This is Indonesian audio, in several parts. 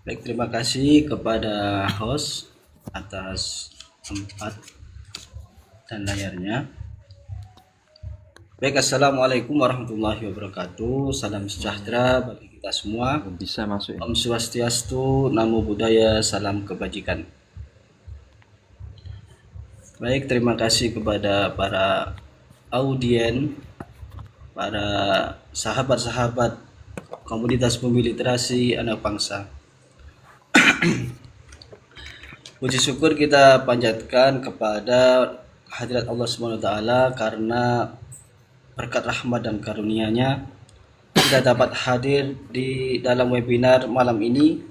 Baik, terima kasih kepada host atas tempat dan layarnya. Baik, Assalamualaikum warahmatullahi wabarakatuh. Salam sejahtera bagi kita semua. Bisa masuk Om ini. Swastiastu, Namo Buddhaya, salam kebajikan. Baik, terima kasih kepada para audien, para sahabat-sahabat komunitas bumi literasi anak bangsa. Puji syukur kita panjatkan kepada hadirat Allah SWT karena berkat rahmat dan karunia-Nya kita dapat hadir di dalam webinar malam ini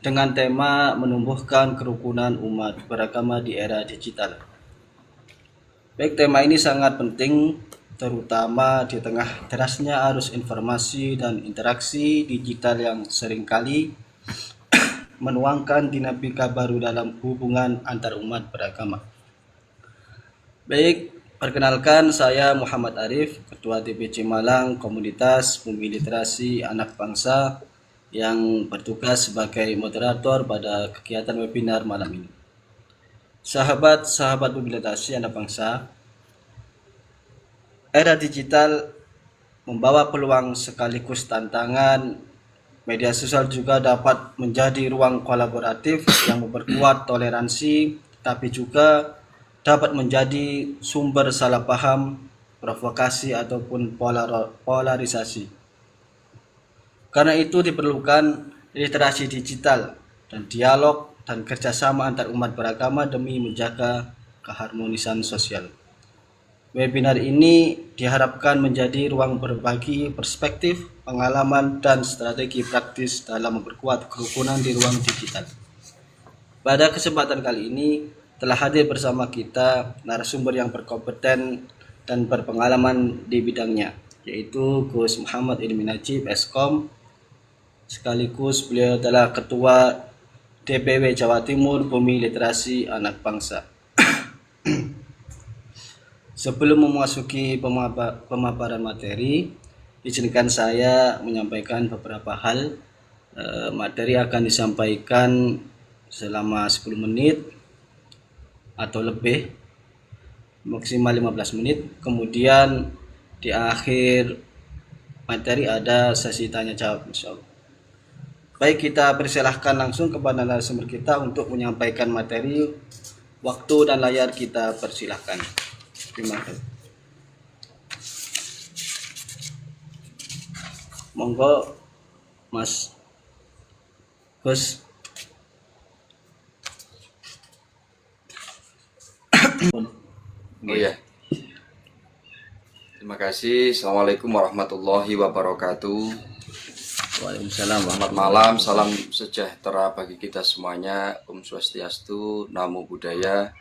dengan tema menumbuhkan kerukunan umat beragama di era digital. Baik, tema ini sangat penting terutama di tengah derasnya arus informasi dan interaksi digital yang seringkali menuangkan dinamika baru dalam hubungan antar umat beragama. Baik, perkenalkan saya Muhammad Arif, Ketua DPC Malang Komunitas Bumi Literasi Anak Bangsa yang bertugas sebagai moderator pada kegiatan webinar malam ini. Sahabat-sahabat Bumi Literasi Anak Bangsa, era digital membawa peluang sekaligus tantangan. Media sosial juga dapat menjadi ruang kolaboratif yang memperkuat toleransi, tapi juga dapat menjadi sumber salah paham, provokasi, ataupun polarisasi. Karena itu diperlukan literasi digital dan dialog dan kerjasama antar umat beragama demi menjaga keharmonisan sosial. Webinar ini diharapkan menjadi ruang berbagi perspektif, pengalaman, dan strategi praktis dalam memperkuat kerukunan di ruang digital. Pada kesempatan kali ini telah hadir bersama kita narasumber yang berkompeten dan berpengalaman di bidangnya, yaitu Gus Muhammad Ilmi Najib, Eskom, sekaligus beliau adalah Ketua DPW Jawa Timur Bumi Literasi Anak Bangsa. Sebelum memasuki pemaparan materi, izinkan saya menyampaikan beberapa hal. Materi akan disampaikan selama 10 menit atau lebih, maksimal 15 menit. Kemudian di akhir materi ada sesi tanya jawab, insya Allah. Baik, kita persilahkan langsung kepada narasumber kita untuk menyampaikan materi. Waktu dan layar kita persilahkan. Terima kasih. Monggo Mas Gus. Oh ya. Terima kasih. Assalamualaikum warahmatullahi wabarakatuh. Waalaikumsalam. Selamat malam, salam sejahtera bagi kita semuanya. Om Swastiastu, Namo Buddhaya,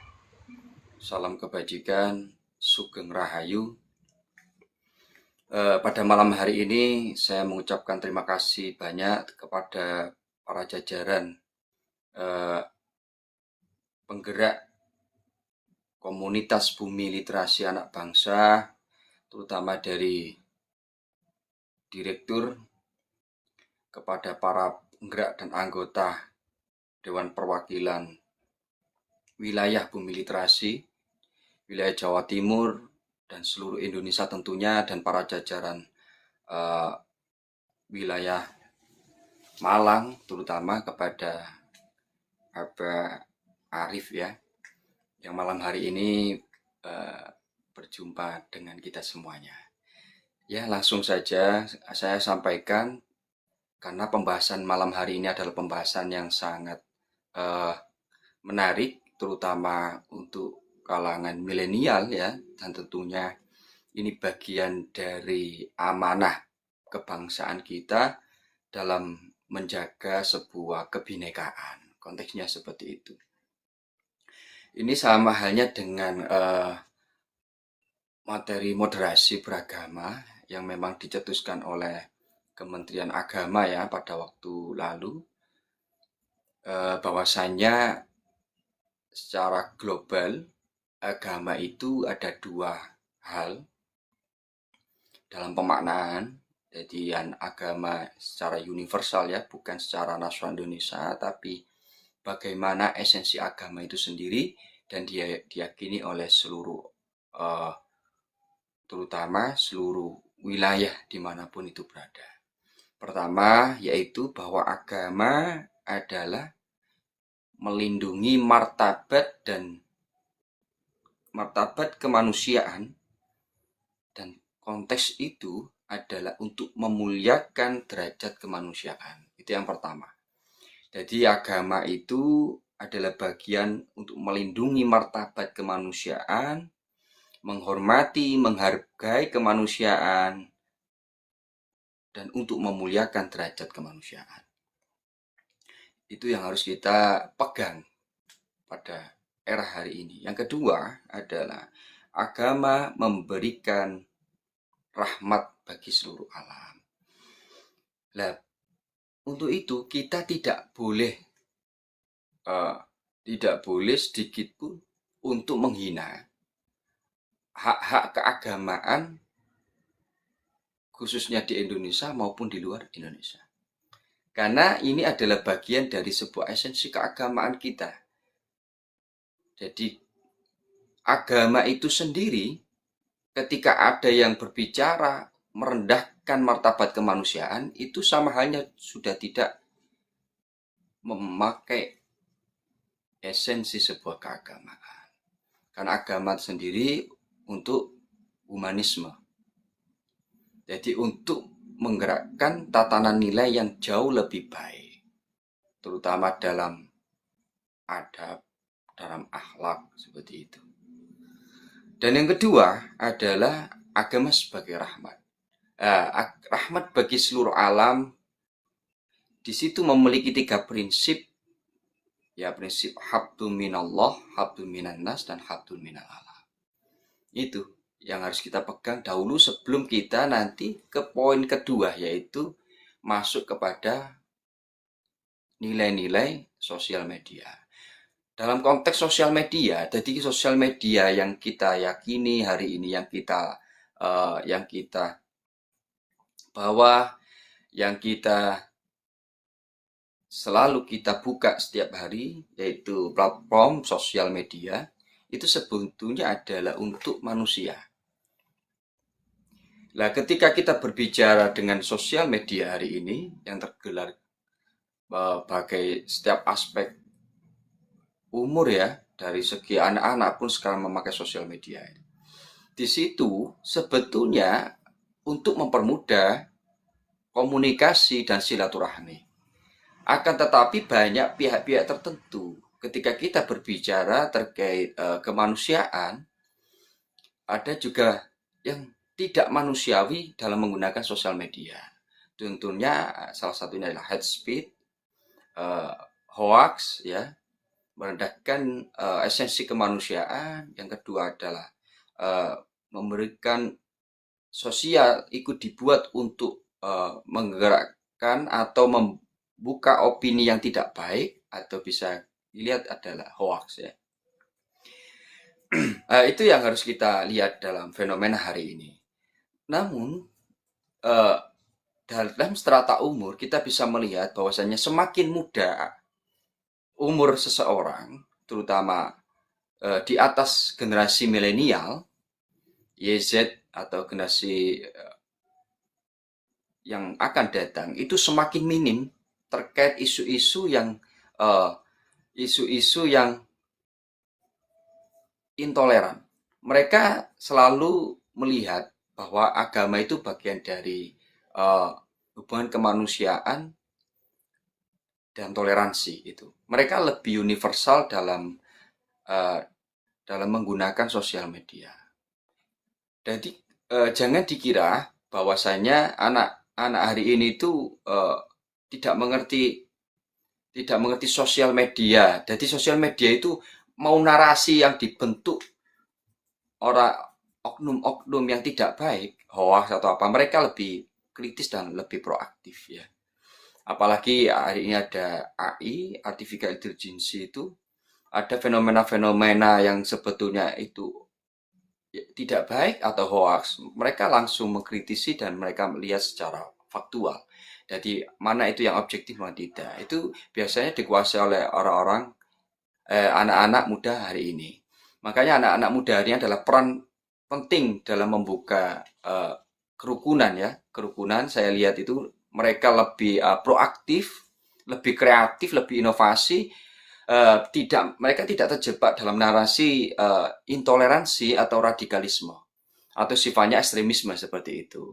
salam kebajikan, Sugeng Rahayu. Pada malam hari ini saya mengucapkan terima kasih banyak kepada para jajaran penggerak komunitas Bumi Literasi Anak Bangsa, terutama dari direktur, kepada para penggerak dan anggota Dewan Perwakilan wilayah Bumi Literasi, wilayah Jawa Timur, dan seluruh Indonesia tentunya, dan para jajaran wilayah Malang, terutama kepada Bapak Arif ya, yang malam hari ini berjumpa dengan kita semuanya. Ya, langsung saja saya sampaikan, karena pembahasan malam hari ini adalah pembahasan yang sangat menarik, terutama untuk kalangan milenial ya, dan tentunya ini bagian dari amanah kebangsaan kita dalam menjaga sebuah kebinekaan. Konteksnya seperti itu. Ini sama halnya dengan materi moderasi beragama yang memang dicetuskan oleh Kementerian Agama ya pada waktu lalu, bahwasannya secara global agama itu ada dua hal dalam pemaknaan. Jadi agama secara universal ya, bukan secara nasional Indonesia, tapi bagaimana esensi agama itu sendiri dan dia diyakini oleh seluruh terutama seluruh wilayah dimanapun itu berada. Pertama yaitu bahwa agama adalah melindungi martabat kemanusiaan, dan konteks itu adalah untuk memuliakan derajat kemanusiaan. Itu yang pertama. Jadi agama itu adalah bagian untuk melindungi martabat kemanusiaan, menghormati, menghargai kemanusiaan, dan untuk memuliakan derajat kemanusiaan. Itu yang harus kita pegang pada era hari ini. Yang kedua adalah agama memberikan rahmat bagi seluruh alam. Nah, untuk itu kita tidak boleh sedikit pun untuk menghina hak-hak keagamaan, khususnya di Indonesia maupun di luar Indonesia. Karena ini adalah bagian dari sebuah esensi keagamaan kita. Jadi agama itu sendiri ketika ada yang berbicara merendahkan martabat kemanusiaan, itu sama halnya sudah tidak memakai esensi sebuah keagamaan. Karena agama sendiri untuk humanisme. Jadi untuk menggerakkan tatanan nilai yang jauh lebih baik, terutama dalam adab, dalam akhlak, seperti itu. Dan yang kedua adalah agama sebagai rahmat. Rahmat bagi seluruh alam. Di situ memiliki 3 prinsip. Ya, prinsip habdun minallah, habdun minannas, dan habdun minal alam. Itu yang harus kita pegang dahulu sebelum kita nanti ke poin kedua, yaitu masuk kepada nilai-nilai sosial media. Dalam konteks sosial media, jadi sosial media yang kita yakini hari ini, yang kita bawa, yang kita selalu kita buka setiap hari, yaitu platform sosial media, itu sebetulnya adalah untuk manusia. Nah, ketika kita berbicara dengan sosial media hari ini, yang tergelar sebagai setiap aspek umur ya, dari segi anak-anak pun sekarang memakai sosial media. Di situ sebetulnya untuk mempermudah komunikasi dan silaturahmi. Akan tetapi banyak pihak-pihak tertentu ketika kita berbicara terkait kemanusiaan, ada juga yang tidak manusiawi dalam menggunakan sosial media. Tentunya salah satunya adalah hate speech, hoax, ya, merendahkan esensi kemanusiaan. Yang kedua adalah memberikan sosial ikut dibuat untuk menggerakkan atau membuka opini yang tidak baik, atau bisa dilihat adalah hoax, ya. Itu yang harus kita lihat dalam fenomena hari ini. Namun dalam strata umur kita bisa melihat bahwasannya semakin muda umur seseorang, terutama di atas generasi milenial, YZ atau generasi yang akan datang, itu semakin minim terkait isu-isu yang intoleran. Mereka selalu melihat bahwa agama itu bagian dari hubungan kemanusiaan dan toleransi itu. Mereka lebih universal dalam menggunakan sosial media. Jadi jangan dikira bahwasanya anak-anak hari ini itu tidak mengerti sosial media. Jadi sosial media itu mau narasi yang dibentuk orang oknum-oknum yang tidak baik, hoax atau apa, mereka lebih kritis dan lebih proaktif, ya. Apalagi hari ini ada AI, artificial intelligence, itu ada fenomena-fenomena yang sebetulnya itu tidak baik atau hoax, mereka langsung mengkritisi dan mereka melihat secara faktual. Jadi mana itu yang objektif, mana tidak. Itu biasanya dikuasai oleh orang-orang anak-anak muda hari ini. Makanya anak-anak muda hari ini adalah peran penting dalam membuka kerukunan ya. Kerukunan saya lihat itu mereka lebih proaktif, lebih kreatif, lebih inovasi. Mereka tidak terjebak dalam narasi intoleransi atau radikalisme atau sifatnya ekstremisme seperti itu.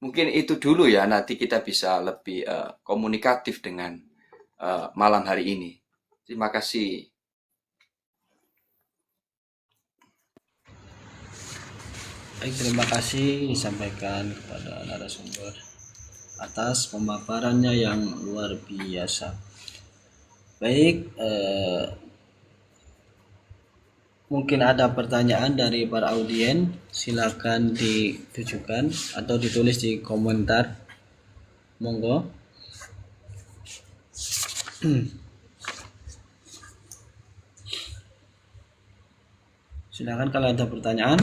Mungkin itu dulu ya, nanti kita bisa lebih komunikatif dengan malam hari ini. Terima kasih. Baik, terima kasih disampaikan kepada narasumber atas pemaparannya yang luar biasa. Baik, mungkin ada pertanyaan dari para audien, silakan ditujukan atau ditulis di komentar. Monggo. Silakan kalau ada pertanyaan.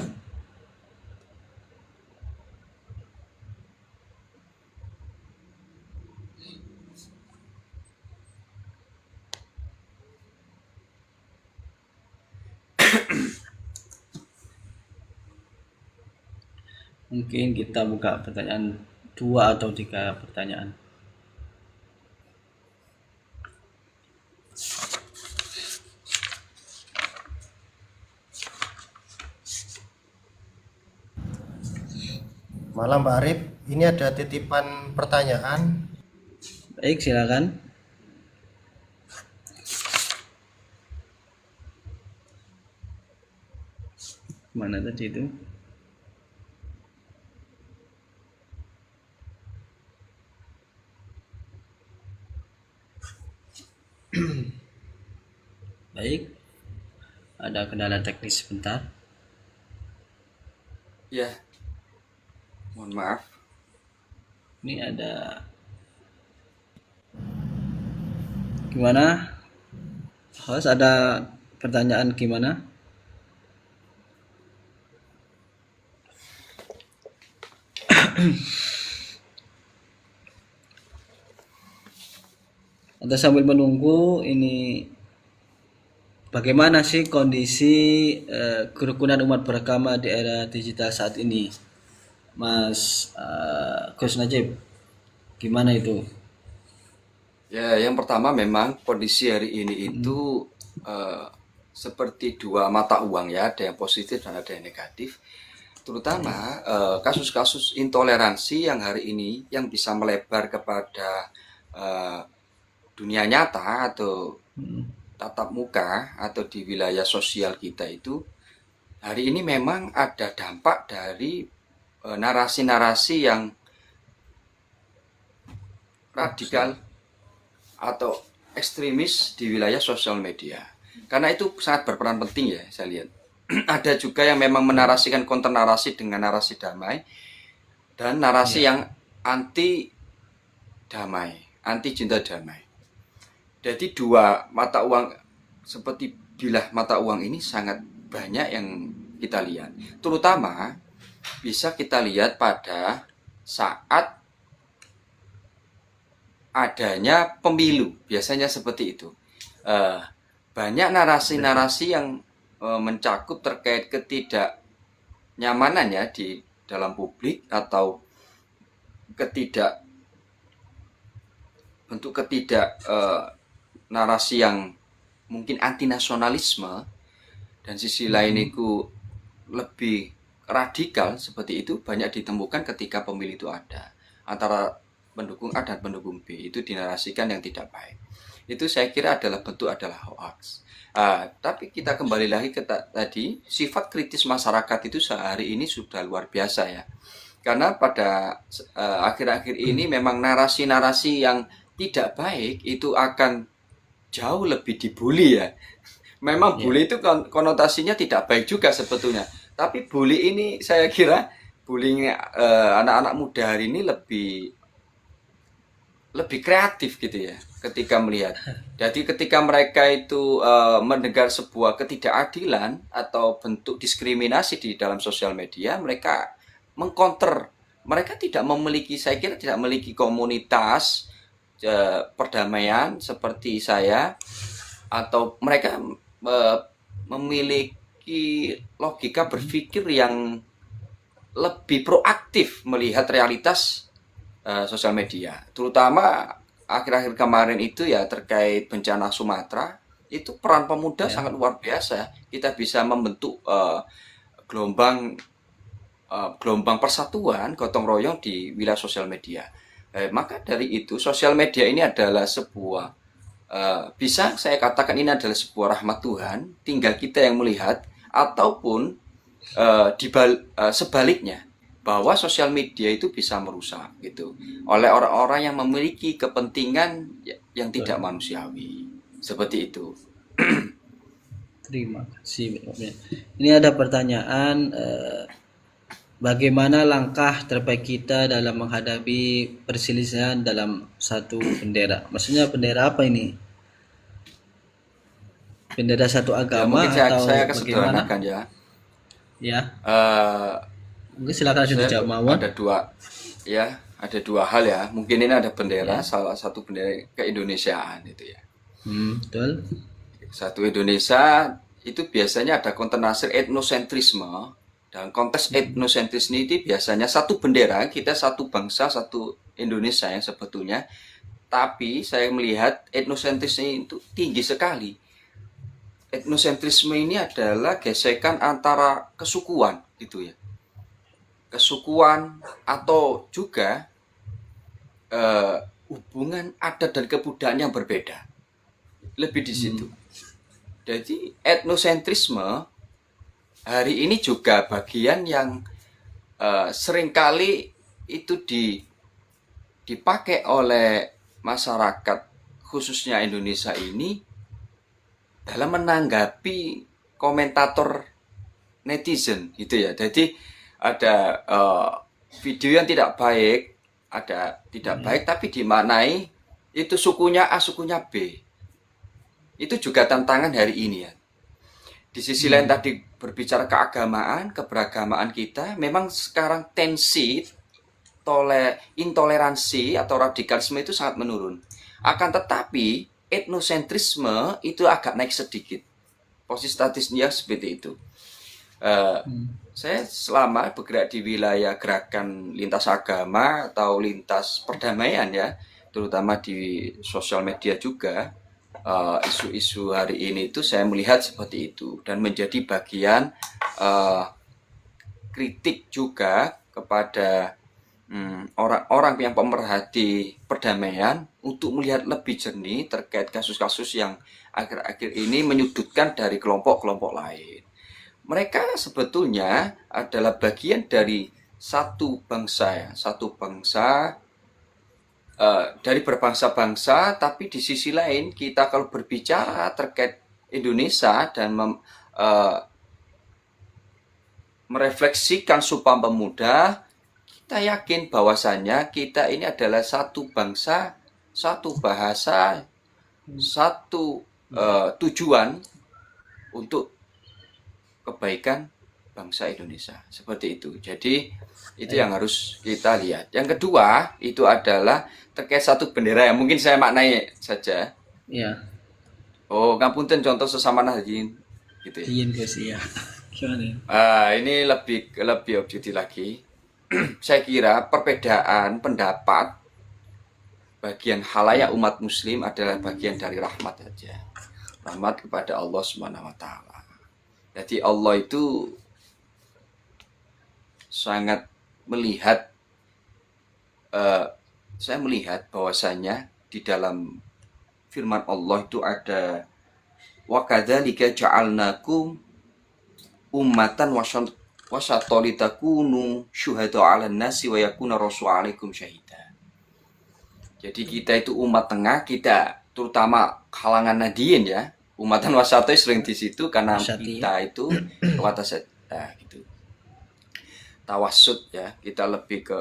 Mungkin kita buka pertanyaan 2 atau 3 pertanyaan. Malam Pak Arif, ini ada titipan pertanyaan. Baik, silakan. Mana tadi itu? Baik, ada kendala teknis sebentar. Ya, mohon maaf. Ini ada gimana? Host, ada pertanyaan gimana? Atau sambil menunggu ini, bagaimana sih kondisi kerukunan umat beragama di era digital saat ini, Mas Gus Najib? Gimana itu? Ya, yang pertama memang kondisi hari ini itu seperti dua mata uang ya, ada yang positif dan ada yang negatif. Terutama kasus-kasus intoleransi yang hari ini yang bisa melebar kepada dunia nyata atau tatap muka atau di wilayah sosial kita itu hari ini memang ada dampak dari narasi-narasi yang radikal atau ekstremis di wilayah sosial media. Karena itu sangat berperan penting ya saya lihat. Ada juga yang memang menarasikan konter narasi dengan narasi damai dan narasi yang anti damai, anti cinta damai. Jadi dua mata uang seperti bilah mata uang ini sangat banyak yang kita lihat. Terutama bisa kita lihat pada saat adanya pemilu, biasanya seperti itu. Banyak narasi-narasi yang mencakup terkait ketidaknyamanan ya di dalam publik atau bentuk narasi yang mungkin anti nasionalisme dan sisi lain itu lebih radikal seperti itu banyak ditemukan ketika pemilu itu ada antara pendukung A dan pendukung B, itu dinarasikan yang tidak baik. Itu saya kira adalah hoax. Tapi kita kembali lagi ke tadi, sifat kritis masyarakat itu sehari ini sudah luar biasa ya. Karena pada akhir-akhir ini memang narasi-narasi yang tidak baik itu akan jauh lebih dibully ya. Memang bully itu konotasinya tidak baik juga sebetulnya. Tapi bully ini saya kira bullying anak-anak muda hari ini lebih kreatif gitu ya. ketika melihat. Jadi ketika mereka itu mendengar sebuah ketidakadilan atau bentuk diskriminasi di dalam sosial media, mereka mengcounter. Mereka tidak memiliki, saya kira tidak memiliki komunitas perdamaian seperti saya, atau mereka memiliki logika berpikir yang lebih proaktif melihat realitas sosial media, terutama akhir-akhir kemarin itu ya terkait bencana Sumatera. Itu peran pemuda Ya. sangat luar biasa. Kita bisa membentuk gelombang gelombang persatuan gotong royong di wilayah sosial media. Maka dari itu sosial media ini adalah sebuah bisa saya katakan ini adalah sebuah rahmat Tuhan. Tinggal kita yang melihat, ataupun sebaliknya, bahwa sosial media itu bisa merusak gitu oleh orang-orang yang memiliki kepentingan yang tidak manusiawi seperti itu. Terima kasih. Ini ada pertanyaan, bagaimana langkah terbaik kita dalam menghadapi perselisihan dalam satu bendera? Maksudnya bendera apa ini? Bendera satu Ya agama mungkin saya atau saya akan bagaimana? sederhanakan ya. Ya, Eh, mungkin silakan langsung saya dijawab, Mawon. ada dua hal ya. Mungkin ini ada bendera, Ya. salah satu bendera keindonesiaan itu ya. Betul. Satu Indonesia itu biasanya ada konotasi etnosentrisme. Dan konteks etnosentrisme ini biasanya satu bendera, kita satu bangsa, satu Indonesia yang sebetulnya. Tapi saya melihat etnosentrisme itu tinggi sekali. Etnosentrisme ini adalah gesekan antara kesukuan gitu ya. Kesukuan atau juga hubungan adat dan kebudayaan yang berbeda. Lebih di situ. Jadi etnosentrisme hari ini juga bagian yang seringkali itu dipakai oleh masyarakat khususnya Indonesia ini dalam menanggapi komentator netizen gitu ya. Jadi ada video yang tidak baik, ada tidak baik tapi dimaknai itu sukunya A, sukunya B. Itu juga tantangan hari ini ya. Di sisi lain tadi berbicara keagamaan, keberagamaan kita, memang sekarang tensi intoleransi atau radikalisme itu sangat menurun. Akan tetapi etnosentrisme itu agak naik sedikit. Posisi statistiknya seperti itu. Saya selama bergerak di wilayah gerakan lintas agama atau lintas perdamaian ya, terutama di sosial media juga, isu-isu hari ini itu saya melihat seperti itu dan menjadi bagian kritik juga kepada orang-orang yang pemerhati perdamaian untuk melihat lebih jernih terkait kasus-kasus yang akhir-akhir ini menyudutkan dari kelompok-kelompok lain. Mereka sebetulnya adalah bagian dari satu bangsa dari berbangsa-bangsa, tapi di sisi lain kita kalau berbicara terkait Indonesia dan merefleksikan Sumpah Pemuda, kita yakin bahwasannya kita ini adalah satu bangsa, satu bahasa, satu tujuan untuk kebaikan bangsa Indonesia. Seperti itu. Jadi itu yang harus kita lihat. Yang kedua itu adalah terkait satu bendera yang mungkin saya maknai saja. Ya. Oh, ngapunten contoh sesama nahdien gitu ya. Izin Gus, ya. Gimana? Ini lebih objektif lagi. Saya kira perbedaan pendapat bagian halayak umat muslim adalah bagian dari rahmat saja. Rahmat kepada Allah Subhanahu wa taala. Jadi Allah itu sangat melihat saya melihat bahwasanya di dalam firman Allah itu ada wa kadzalika ja'alnakum ummatan wasatan litakunu syuhada 'alan nasi wa yakuna rasul 'alaikum syahida. Jadi kita itu umat tengah, kita terutama kalangan Nahdien ya. Umatan wasatoi sering di situ karena kita itu watasat gitu. Tawassut ya, kita lebih ke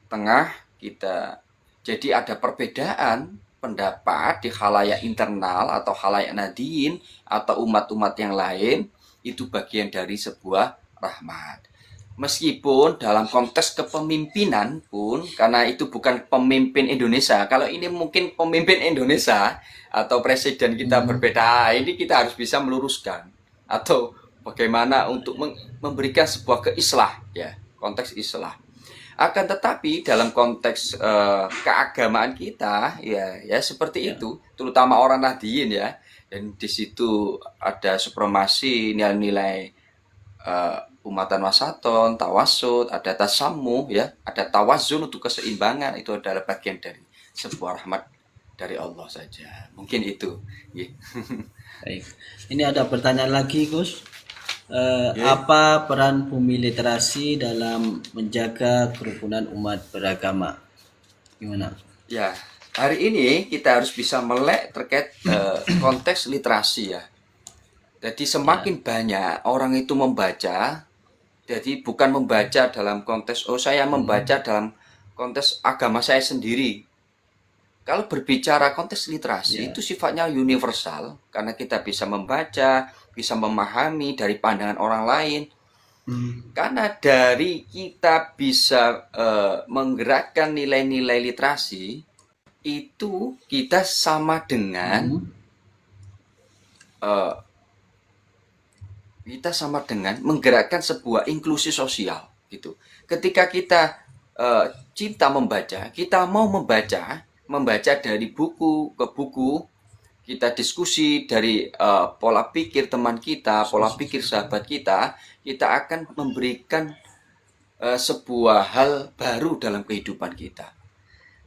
tengah, kita jadi ada perbedaan pendapat di khalayak internal atau khalayak nadiin atau umat-umat yang lain, itu bagian dari sebuah rahmat. Meskipun dalam konteks kepemimpinan pun, karena itu bukan pemimpin Indonesia, kalau ini mungkin pemimpin Indonesia atau presiden kita berbeda, ini kita harus bisa meluruskan atau bagaimana untuk memberikan sebuah keislah, ya, konteks islah. Akan tetapi dalam konteks keagamaan kita, ya seperti itu, terutama orang Nahdliyin, ya, dan di situ ada supremasi nilai-nilai umatan wasaton, tawasud, ada tasamuh, ya, ada tawazun untuk keseimbangan. Itu adalah bagian dari sebuah rahmat dari Allah saja. Mungkin itu. Yeah. Baik. Ini ada pertanyaan lagi, Gus. Apa peran bumi literasi dalam menjaga kerukunan umat beragama? Gimana? Ya, hari ini kita harus bisa melek terkait konteks literasi, ya. Jadi semakin banyak orang itu membaca, jadi bukan membaca dalam konteks, saya membaca dalam konteks agama saya sendiri. Kalau berbicara konteks literasi, itu sifatnya universal, karena kita bisa membaca, bisa memahami dari pandangan orang lain. Karena dari kita bisa menggerakkan nilai-nilai literasi, itu kita sama dengan menggerakkan sebuah inklusi sosial, gitu. Ketika kita cinta membaca, kita mau membaca dari buku ke buku, kita diskusi dari pola pikir teman kita, pola pikir sahabat kita akan memberikan sebuah hal baru dalam kehidupan kita.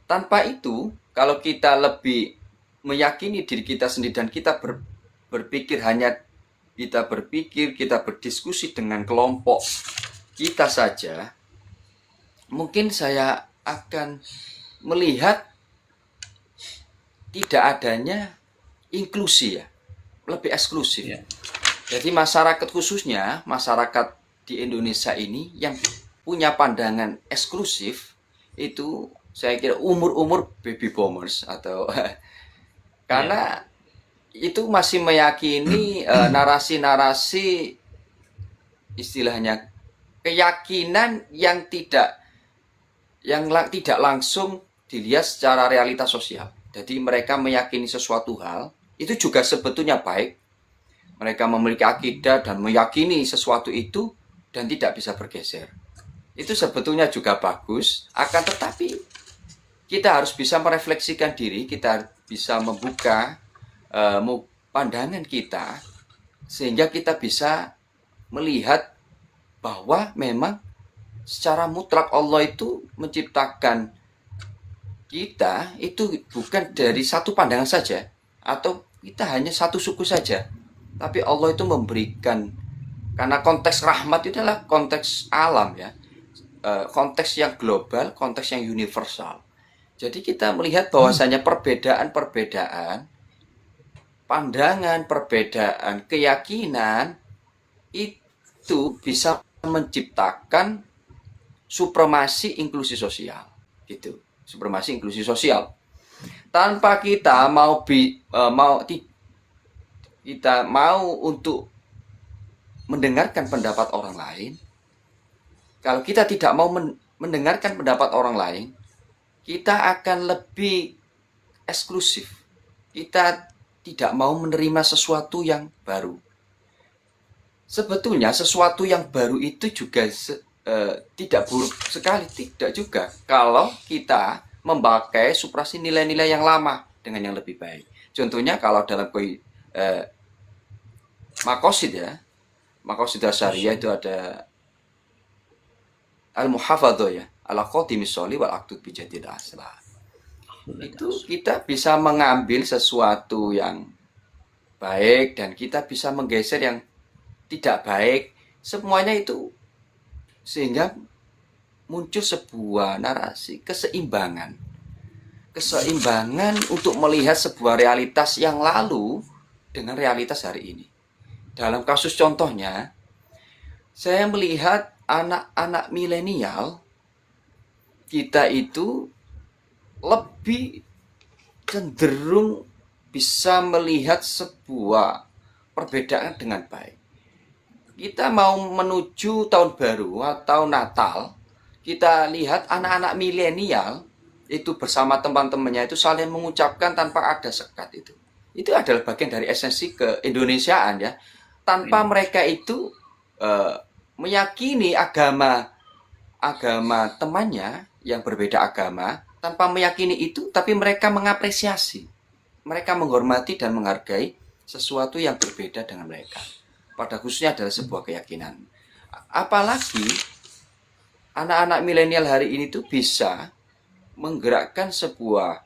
Tanpa itu, kalau kita lebih meyakini diri kita sendiri dan kita berpikir hanya kita berdiskusi dengan kelompok kita saja, mungkin saya akan melihat tidak adanya inklusi, ya, lebih eksklusif. Ya. Jadi masyarakat, khususnya masyarakat di Indonesia ini yang punya pandangan eksklusif, itu saya kira umur baby boomers atau karena itu masih meyakini narasi-narasi, istilahnya keyakinan yang tidak langsung dilihat secara realitas sosial. Jadi mereka meyakini sesuatu hal, itu juga sebetulnya baik. Mereka memiliki akidah dan meyakini sesuatu itu dan tidak bisa bergeser. Itu sebetulnya juga bagus, akan tetapi kita harus bisa merefleksikan diri, kita bisa membuka pandangan kita, sehingga kita bisa melihat bahwa memang secara mutlak Allah itu menciptakan kita itu bukan dari satu pandangan saja, atau kita hanya satu suku saja, tapi Allah itu memberikan, karena konteks rahmat itu adalah konteks alam, ya, konteks yang global, konteks yang universal. Jadi kita melihat bahwasanya perbedaan pandangan, perbedaan keyakinan itu bisa menciptakan supremasi inklusi sosial, gitu. Supremasi inklusi sosial. Tanpa kita mau untuk mendengarkan pendapat orang lain, kalau kita tidak mau mendengarkan pendapat orang lain, kita akan lebih eksklusif. Kita tidak mau menerima sesuatu yang baru. Sebetulnya sesuatu yang baru itu juga tidak buruk sekali, tidak juga, kalau kita memakai suprasi nilai-nilai yang lama dengan yang lebih baik. Contohnya kalau dalam makosid, ya, makosid syariah itu ada al-muhafadzah, ya, ala khotimis sholi wal aktub bijadil aslah. Itu kita bisa mengambil sesuatu yang baik dan kita bisa menggeser yang tidak baik. Semuanya itu sehingga muncul sebuah narasi keseimbangan untuk melihat sebuah realitas yang lalu dengan realitas hari ini. Dalam kasus contohnya, saya melihat anak-anak milenial kita itu lebih cenderung bisa melihat sebuah perbedaan dengan baik. Kita mau menuju tahun baru atau Natal, kita lihat anak-anak milenial itu bersama teman-temannya itu saling mengucapkan tanpa ada sekat itu. Itu adalah bagian dari esensi keindonesiaan ya. Tanpa mereka itu meyakini agama temannya yang berbeda agama, tanpa meyakini itu, tapi mereka mengapresiasi, mereka menghormati dan menghargai sesuatu yang berbeda dengan mereka. Pada khususnya adalah sebuah keyakinan. Apalagi anak-anak milenial hari ini tuh bisa menggerakkan sebuah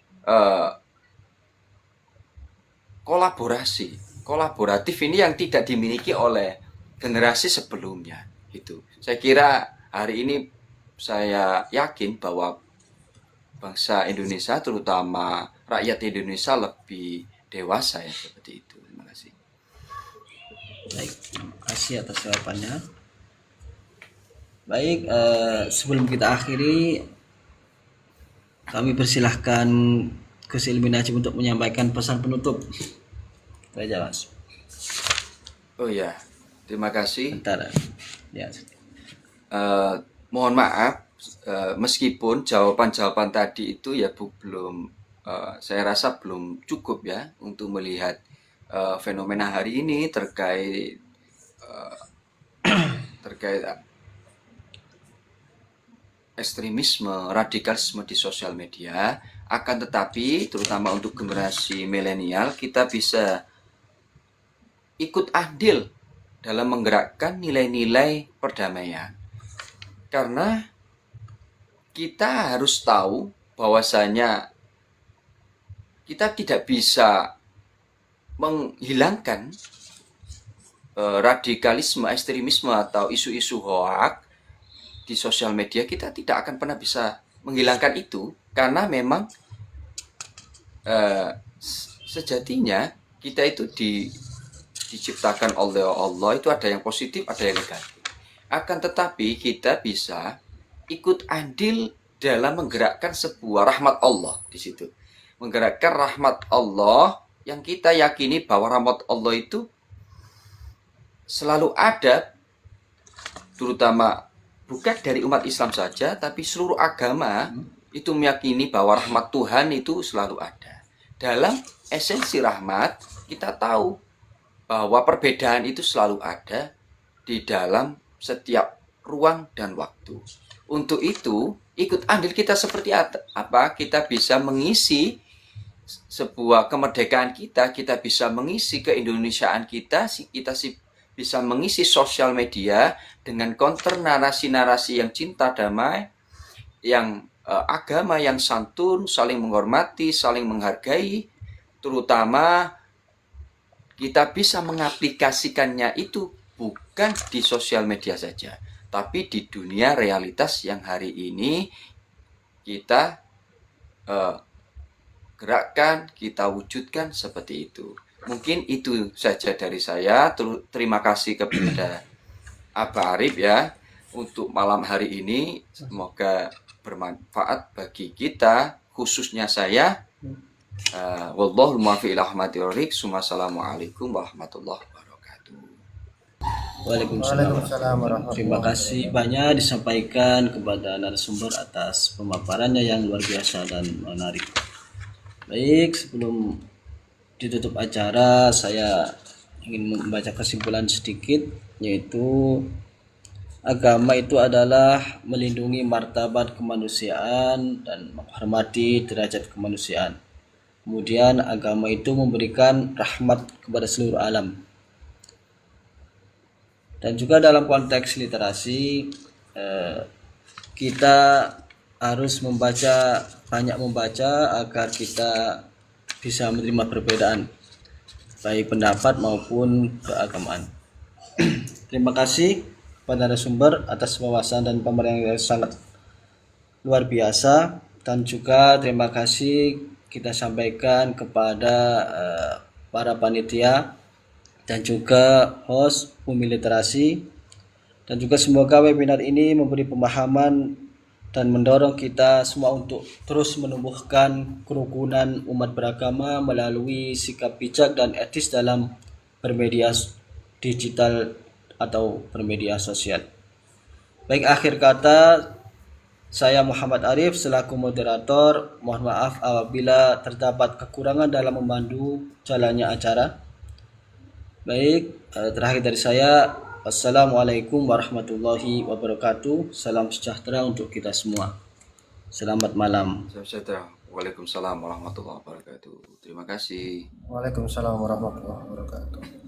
kolaboratif ini yang tidak dimiliki oleh generasi sebelumnya. Gitu. Saya kira hari ini saya yakin bahwa bangsa Indonesia, terutama rakyat Indonesia, lebih dewasa ya, seperti itu. Terima kasih. Baik, terima kasih atas jawabannya. Baik, sebelum kita akhiri, kami persilahkan Gus Ilmi Najib untuk menyampaikan pesan penutup. Baik, Mas. Oh ya, terima kasih. Bentar. Ya. Mohon maaf, meskipun jawaban-jawaban tadi itu ya belum, saya rasa belum cukup ya untuk melihat fenomena hari ini terkait ekstremisme, radikalisme di sosial media. Akan tetapi, terutama untuk generasi milenial, kita bisa ikut andil dalam menggerakkan nilai-nilai perdamaian. Karena kita harus tahu bahwasanya kita tidak bisa menghilangkan radikalisme, ekstremisme atau isu-isu hoak di sosial media. Kita tidak akan pernah bisa menghilangkan itu, karena memang sejatinya kita itu diciptakan oleh Allah itu ada yang positif, ada yang negatif. Akan tetapi kita bisa ikut andil dalam menggerakkan sebuah rahmat Allah di situ. Menggerakkan rahmat Allah yang kita yakini bahwa rahmat Allah itu selalu ada, terutama bukan dari umat Islam saja, tapi seluruh agama itu meyakini bahwa rahmat Tuhan itu selalu ada. Dalam esensi rahmat, kita tahu bahwa perbedaan itu selalu ada di dalam setiap ruang dan waktu. Untuk itu, ikut andil kita seperti apa? Kita bisa mengisi sebuah kemerdekaan kita bisa mengisi keindonesiaan kita bisa mengisi sosial media dengan counter narasi-narasi yang cinta damai, yang agama yang santun, saling menghormati, saling menghargai, terutama kita bisa mengaplikasikannya itu bukan di sosial media saja, tapi di dunia realitas yang hari ini kita gerakkan, kita wujudkan seperti itu. Mungkin itu saja dari saya. Terima kasih kepada Abah Arif ya untuk malam hari ini. Semoga bermanfaat bagi kita, khususnya saya. Wallahul muwaffiq ila aqwamit thoriq. Assalamualaikum warahmatullahi wabarakatuh. Waalaikumsalam warahmatullahi. Terima kasih banyak disampaikan kepada narasumber atas pemaparannya yang luar biasa dan menarik. Baik, sebelum ditutup acara, saya ingin membaca kesimpulan sedikit, yaitu agama itu adalah melindungi martabat kemanusiaan dan menghormati derajat kemanusiaan. Kemudian agama itu memberikan rahmat kepada seluruh alam. Dan juga dalam konteks literasi, kita harus banyak membaca agar kita bisa menerima perbedaan baik pendapat maupun keagamaan. Terima kasih kepada narasumber atas wawasan dan pemaparan yang sangat luar biasa, dan juga terima kasih kita sampaikan kepada para panitia dan juga host Bumi Literasi, dan juga semoga webinar ini memberi pemahaman dan mendorong kita semua untuk terus menumbuhkan kerukunan umat beragama melalui sikap bijak dan etis dalam bermedia digital atau bermedia sosial. Baik, akhir kata, saya Muhammad Arif selaku moderator. Mohon maaf apabila terdapat kekurangan dalam memandu jalannya acara. Baik, terakhir dari saya, Assalamualaikum warahmatullahi wabarakatuh. Salam sejahtera untuk kita semua. Selamat malam. Salam sejahtera. Waalaikumsalam warahmatullahi wabarakatuh. Terima kasih. Waalaikumsalam warahmatullahi wabarakatuh.